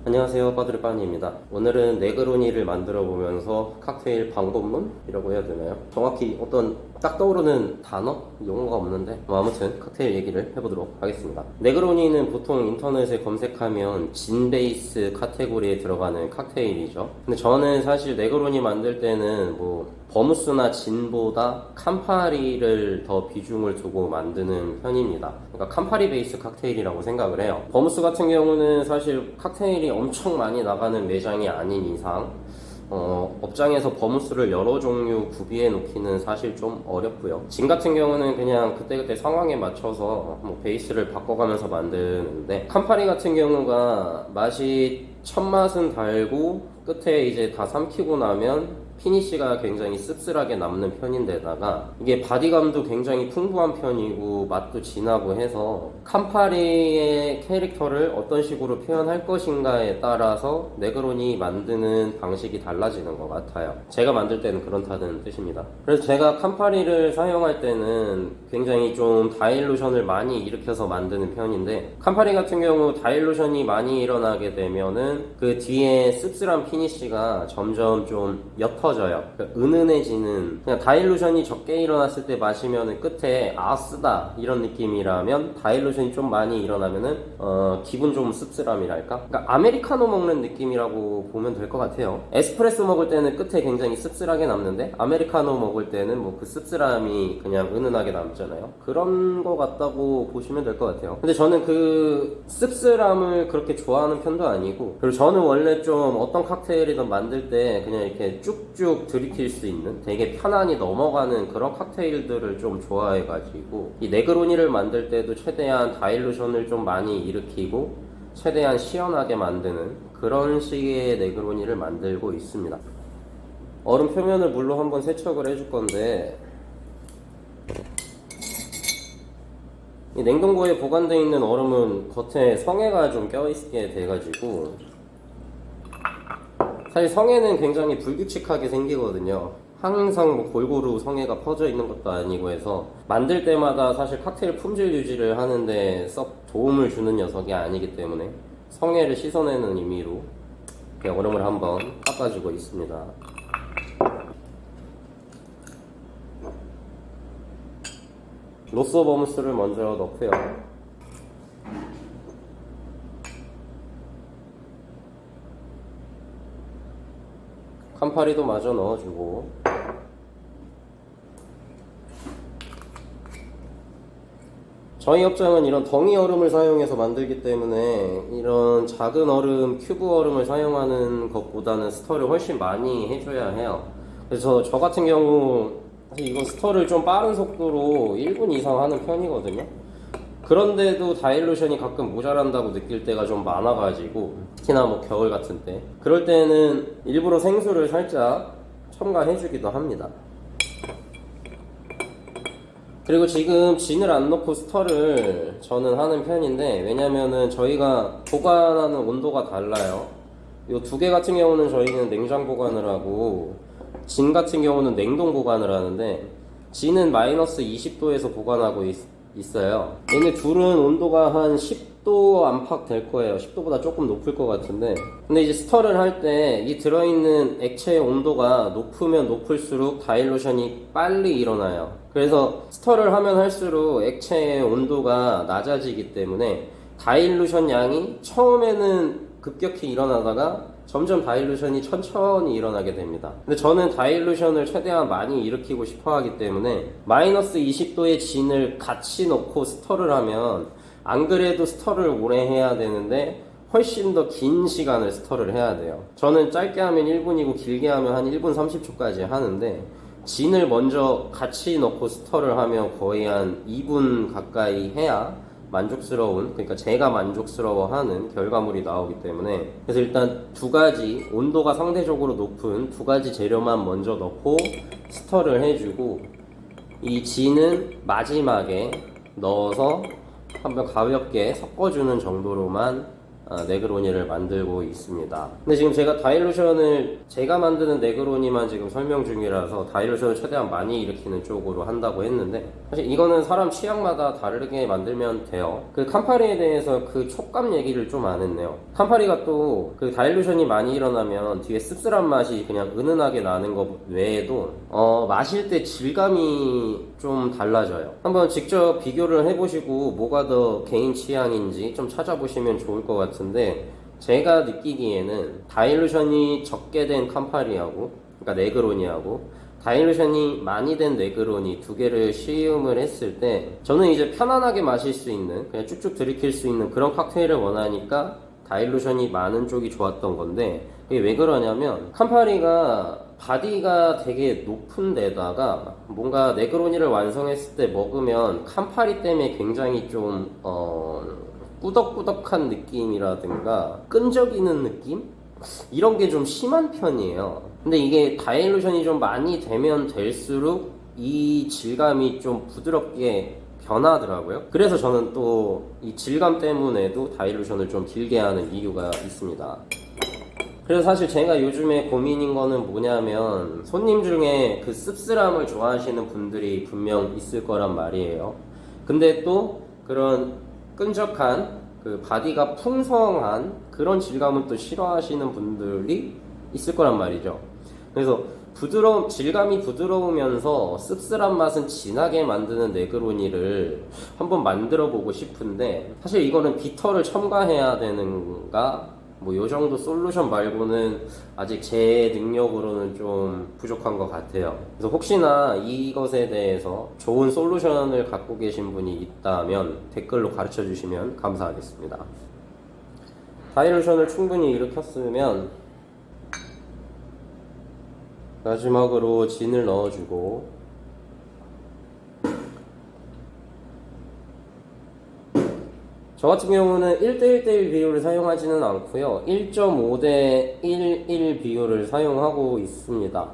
안녕하세요, 빠두리빠니입니다. 오늘은 네그로니를 만들어 보면서 칵테일 방법론이라고 해야 되나요? 정확히 어떤 딱 떠오르는 단어? 용어가 없는데 아무튼 칵테일 얘기를 해보도록 하겠습니다. 네그로니는 보통 인터넷에 검색하면 진 베이스 카테고리에 들어가는 칵테일이죠. 근데 저는 사실 네그로니 만들 때는 버무스나 진보다 캄파리를 더 비중을 두고 만드는 편입니다. 그러니까 캄파리 베이스 칵테일이라고 생각을 해요. 버무스 같은 경우는 사실 칵테일이 엄청 많이 나가는 매장이 아닌 이상 업장에서 버무스를 여러 종류 구비해 놓기는 사실 좀 어렵고요. 진 같은 경우는 그냥 그때그때 상황에 맞춰서 베이스를 바꿔가면서 만드는데, 캄파리 같은 경우가 맛이 첫 맛은 달고 끝에 이제 다 삼키고 나면 피니쉬가 굉장히 씁쓸하게 남는 편인데다가 이게 바디감도 굉장히 풍부한 편이고 맛도 진하고 해서 캄파리의 캐릭터를 어떤 식으로 표현할 것인가에 따라서 네그로니 만드는 방식이 달라지는 것 같아요. 제가 만들 때는 그렇다는 뜻입니다. 그래서 제가 캄파리를 사용할 때는 굉장히 좀 다일루션을 많이 일으켜서 만드는 편인데, 캄파리 같은 경우 다일루션이 많이 일어나게 되면은 그 뒤에 씁쓸한 피니쉬가 점점 좀 옅어져요. 그러니까 은은해지는, 그냥 다일루션이 적게 일어났을 때 마시면은 끝에 쓰다 이런 느낌이라면, 다일루션이 좀 많이 일어나면은 기분 좀 씁쓸함이랄까? 그러니까 아메리카노 먹는 느낌이라고 보면 될 것 같아요. 에스프레소 먹을 때는 끝에 굉장히 씁쓸하게 남는데 아메리카노 먹을 때는 그 씁쓸함이 그냥 은은하게 남잖아요. 그런 거 같다고 보시면 될 것 같아요. 근데 저는 그 씁쓸함을 그렇게 좋아하는 편도 아니고, 그리고 저는 원래 좀 어떤 칵테일이든 만들 때 그냥 이렇게 쭉쭉 들이킬 수 있는 되게 편안히 넘어가는 그런 칵테일들을 좀 좋아해가지고, 이 네그로니를 만들 때도 최대한 다일루션을 좀 많이 일으키고 최대한 시원하게 만드는 그런 식의 네그로니를 만들고 있습니다. 얼음 표면을 물로 한번 세척을 해줄 건데, 이 냉동고에 보관되어 있는 얼음은 겉에 성에가 좀 껴있게 돼가지고, 사실 성에는 굉장히 불규칙하게 생기거든요. 항상 골고루 성에가 퍼져 있는 것도 아니고 해서 만들 때마다 사실 칵테일 품질 유지를 하는데 썩 도움을 주는 녀석이 아니기 때문에 성에를 씻어내는 의미로 이렇게 얼음을 한번 닦아주고 있습니다. 로쏘 버무스를 먼저 넣고요. 캄파리도 마저 넣어주고, 저희 업장은 이런 덩이 얼음을 사용해서 만들기 때문에 이런 작은 얼음, 큐브 얼음을 사용하는 것보다는 스터를 훨씬 많이 해줘야 해요. 그래서 저 같은 경우 사실 이거 스터를 좀 빠른 속도로 1분 이상 하는 편이거든요. 그런데도 다일루션이 가끔 모자란다고 느낄 때가 좀 많아가지고, 특히나 겨울 같은 때, 그럴 때는 일부러 생수를 살짝 첨가해주기도 합니다. 그리고 지금 진을 안 넣고 스터를 저는 하는 편인데, 왜냐면은 저희가 보관하는 온도가 달라요. 이 두 개 같은 경우는 저희는 냉장 보관을 하고, 진 같은 경우는 냉동 보관을 하는데, 진은 마이너스 20도에서 보관하고 있어요. 얘네 둘은 온도가 한 10도 안팎 될 거예요. 10도보다 조금 높을 것 같은데, 근데 이제 스터를 할 때 이 들어있는 액체의 온도가 높으면 높을수록 다일루션이 빨리 일어나요. 그래서 스터를 하면 할수록 액체의 온도가 낮아지기 때문에 다일루션 양이 처음에는 급격히 일어나다가 점점 다일루션이 천천히 일어나게 됩니다. 근데 저는 다일루션을 최대한 많이 일으키고 싶어 하기 때문에 마이너스 20도의 진을 같이 넣고 스터를 하면, 안 그래도 스터를 오래 해야 되는데 훨씬 더 긴 시간을 스터를 해야 돼요. 저는 짧게 하면 1분이고 길게 하면 한 1분 30초까지 하는데, 진을 먼저 같이 넣고 스터를 하면 거의 한 2분 가까이 해야 만족스러운, 그러니까 제가 만족스러워하는 결과물이 나오기 때문에, 그래서 일단 두 가지 온도가 상대적으로 높은 두 가지 재료만 먼저 넣고 스터를 해주고, 이 진은 마지막에 넣어서 한번 가볍게 섞어주는 정도로만 네그로니를 만들고 있습니다. 근데 지금 제가 다일루션을 제가 만드는 네그로니만 지금 설명 중이라서 다일루션을 최대한 많이 일으키는 쪽으로 한다고 했는데, 사실 이거는 사람 취향마다 다르게 만들면 돼요. 그 캄파리에 대해서 그 촉감 얘기를 좀 안 했네요. 캄파리가 또 그 다일루션이 많이 일어나면 뒤에 씁쓸한 맛이 그냥 은은하게 나는 것 외에도 마실 때 질감이 좀 달라져요. 한번 직접 비교를 해보시고 뭐가 더 개인 취향인지 좀 찾아보시면 좋을 것 같은데, 제가 느끼기에는 다일루션이 적게 된 캄파리하고, 그러니까 네그로니하고 다일루션이 많이 된 네그로니 두 개를 시음을 했을 때, 저는 이제 편안하게 마실 수 있는, 그냥 쭉쭉 들이킬 수 있는 그런 칵테일을 원하니까 다일루션이 많은 쪽이 좋았던 건데, 이게 왜 그러냐면 캄파리가 바디가 되게 높은 데다가 뭔가 네그로니를 완성했을 때 먹으면 캄파리 때문에 굉장히 좀 꾸덕꾸덕한 느낌이라든가 끈적이는 느낌? 이런 게 좀 심한 편이에요. 근데 이게 다일루션이 좀 많이 되면 될수록 이 질감이 좀 부드럽게 변하더라고요. 그래서 저는 또 이 질감 때문에도 다일루션을 좀 길게 하는 이유가 있습니다. 그래서 사실 제가 요즘에 고민인 거는 뭐냐면, 손님 중에 그 씁쓸함을 좋아하시는 분들이 분명 있을 거란 말이에요. 근데 또 그런 끈적한 그 바디가 풍성한 그런 질감은 또 싫어하시는 분들이 있을 거란 말이죠. 그래서 질감이 부드러우면서 씁쓸한 맛은 진하게 만드는 네그로니를 한번 만들어 보고 싶은데, 사실 이거는 비터를 첨가해야 되는가? 뭐 요 정도 솔루션 말고는 아직 제 능력으로는 좀 부족한 것 같아요. 그래서 혹시나 이것에 대해서 좋은 솔루션을 갖고 계신 분이 있다면 댓글로 가르쳐 주시면 감사하겠습니다. 다일루션을 충분히 일으켰으면 마지막으로 진을 넣어주고, 저 같은 경우는 1대1대1 비율을 사용하지는 않고요, 1.5대 11 비율을 사용하고 있습니다.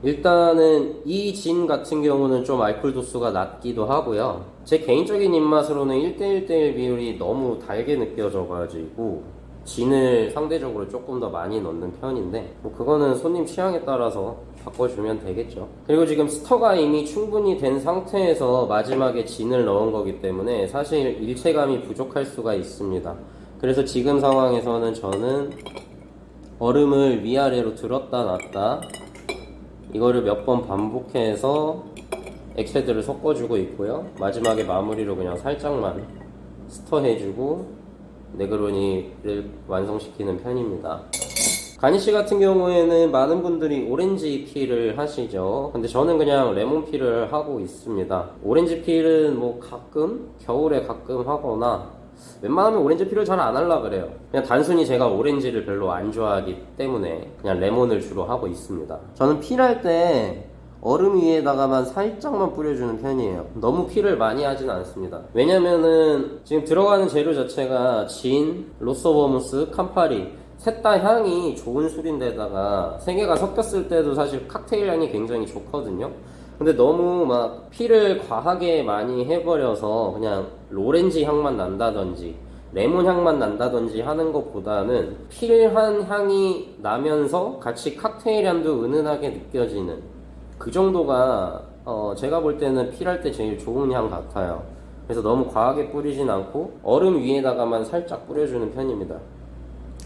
일단은 이 진 같은 경우는 좀 알코올 도수가 낮기도 하고요, 제 개인적인 입맛으로는 1대1대1 비율이 너무 달게 느껴져가지고 진을 상대적으로 조금 더 많이 넣는 편인데, 뭐 그거는 손님 취향에 따라서 바꿔주면 되겠죠. 그리고 지금 스터가 이미 충분히 된 상태에서 마지막에 진을 넣은 거기 때문에 사실 일체감이 부족할 수가 있습니다. 그래서 지금 상황에서는 저는 얼음을 위아래로 들었다 놨다 이거를 몇 번 반복해서 액체들을 섞어주고 있고요, 마지막에 마무리로 그냥 살짝만 스터 해주고 네그로니를 완성시키는 편입니다. 가니쉬 같은 경우에는 많은 분들이 오렌지 필을 하시죠. 근데 저는 그냥 레몬 필을 하고 있습니다. 오렌지 필은 뭐 가끔, 겨울에 가끔 하거나, 웬만하면 오렌지 필을 잘 안 하려고 그래요. 그냥 단순히 제가 오렌지를 별로 안 좋아하기 때문에 그냥 레몬을 주로 하고 있습니다. 저는 필할 때 얼음 위에다가만 살짝만 뿌려주는 편이에요. 너무 필을 많이 하진 않습니다. 왜냐면은 지금 들어가는 재료 자체가 진, 로스버무스, 캄파리 셋 다 향이 좋은 술인데다가 세 개가 섞였을 때도 사실 칵테일 향이 굉장히 좋거든요. 근데 너무 막 필을 과하게 많이 해버려서 그냥 로렌지 향만 난다든지 레몬 향만 난다든지 하는 것보다는 필한 향이 나면서 같이 칵테일 향도 은은하게 느껴지는 그 정도가 제가 볼 때는 필할 때 제일 좋은 향 같아요. 그래서 너무 과하게 뿌리진 않고 얼음 위에다가만 살짝 뿌려주는 편입니다.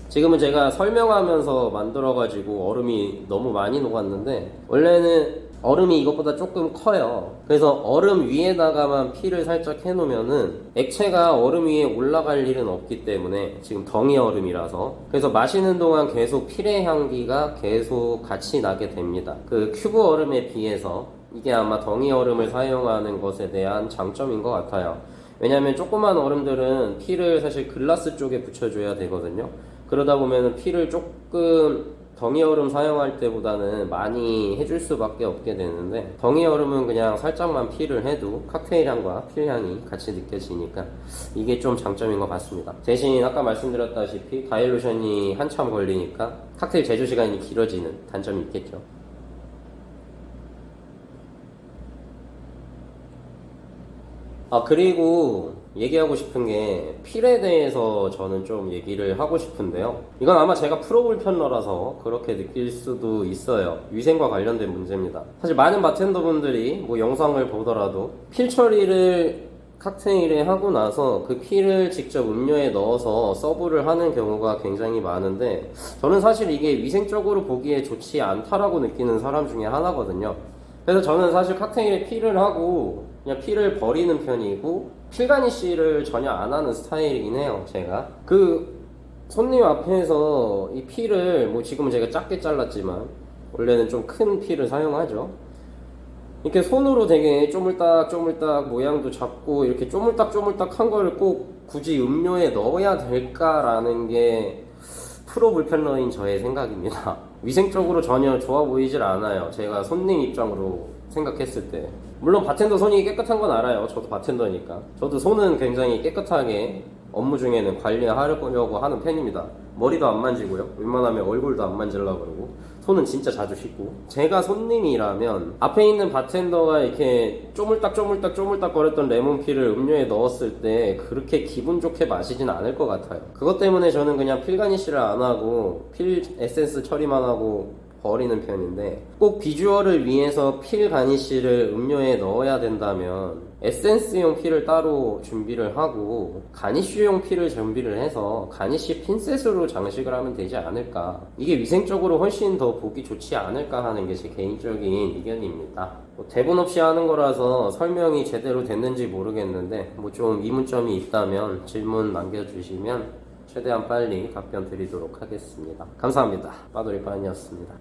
지금은 제가 설명하면서 만들어가지고 얼음이 너무 많이 녹았는데, 원래는 얼음이 이것보다 조금 커요. 그래서 얼음 위에다가만 필을 살짝 해놓으면은 액체가 얼음 위에 올라갈 일은 없기 때문에, 지금 덩이 얼음이라서, 그래서 마시는 동안 계속 필의 향기가 계속 같이 나게 됩니다. 그 큐브 얼음에 비해서 이게 아마 덩이 얼음을 사용하는 것에 대한 장점인 것 같아요. 왜냐면 조그만 얼음들은 필을 사실 글라스 쪽에 붙여줘야 되거든요. 그러다 보면 필을 조금 덩이 얼음 사용할 때보다는 많이 해줄 수밖에 없게 되는데, 덩이 얼음은 그냥 살짝만 필을 해도 칵테일 향과 필 향이 같이 느껴지니까 이게 좀 장점인 것 같습니다. 대신 아까 말씀드렸다시피 다일루션이 한참 걸리니까 칵테일 제조 시간이 길어지는 단점이 있겠죠. 그리고 얘기하고 싶은 게 필에 대해서 저는 좀 얘기를 하고 싶은데요. 이건 아마 제가 프로볼 편러라서 그렇게 느낄 수도 있어요. 위생과 관련된 문제입니다. 사실 많은 바텐더분들이 뭐 영상을 보더라도 필 처리를 칵테일에 하고 나서 그 피를 직접 음료에 넣어서 서브를 하는 경우가 굉장히 많은데 저는 사실 이게 위생적으로 보기에 좋지 않다라고 느끼는 사람 중에 하나거든요. 그래서 저는 사실 칵테일에 피를 하고 그냥 피를 버리는 편이고 필가니쉬를 전혀 안 하는 스타일이긴 해요. 제가 그 손님 앞에서 이 피를 뭐 지금은 제가 작게 잘랐지만 원래는 좀 큰 피를 사용하죠. 이렇게 손으로 되게 쪼물딱 모양도 잡고 이렇게 쪼물딱 한 거를 꼭 굳이 음료에 넣어야 될까라는 게 프로 불편러인 저의 생각입니다. 위생적으로 전혀 좋아 보이질 않아요. 제가 손님 입장으로 생각했을 때. 물론 바텐더 손이 깨끗한 건 알아요. 저도 바텐더니까. 저도 손은 굉장히 깨끗하게 업무 중에는 관리하려고 하는 편입니다. 머리도 안 만지고요. 웬만하면 얼굴도 안 만지려고 그러고. 손은 진짜 자주 씻고. 제가 손님이라면 앞에 있는 바텐더가 이렇게 쪼물딱 거렸던 레몬피를 음료에 넣었을 때 그렇게 기분 좋게 마시진 않을 것 같아요. 그것 때문에 저는 그냥 필가니쉬를 안 하고 필 에센스 처리만 하고 버리는 편인데 꼭 비주얼을 위해서 필 가니쉬를 음료에 넣어야 된다면 에센스용 필을 따로 준비를 하고 가니쉬용 필을 준비를 해서 가니쉬 핀셋으로 장식을 하면 되지 않을까. 이게 위생적으로 훨씬 더 보기 좋지 않을까 하는 게 제 개인적인 의견입니다. 뭐 대본 없이 하는 거라서 설명이 제대로 됐는지 모르겠는데 뭐 좀 의문점이 있다면 질문 남겨주시면 최대한 빨리 답변 드리도록 하겠습니다. 감사합니다. 빠돌이 빠니였습니다.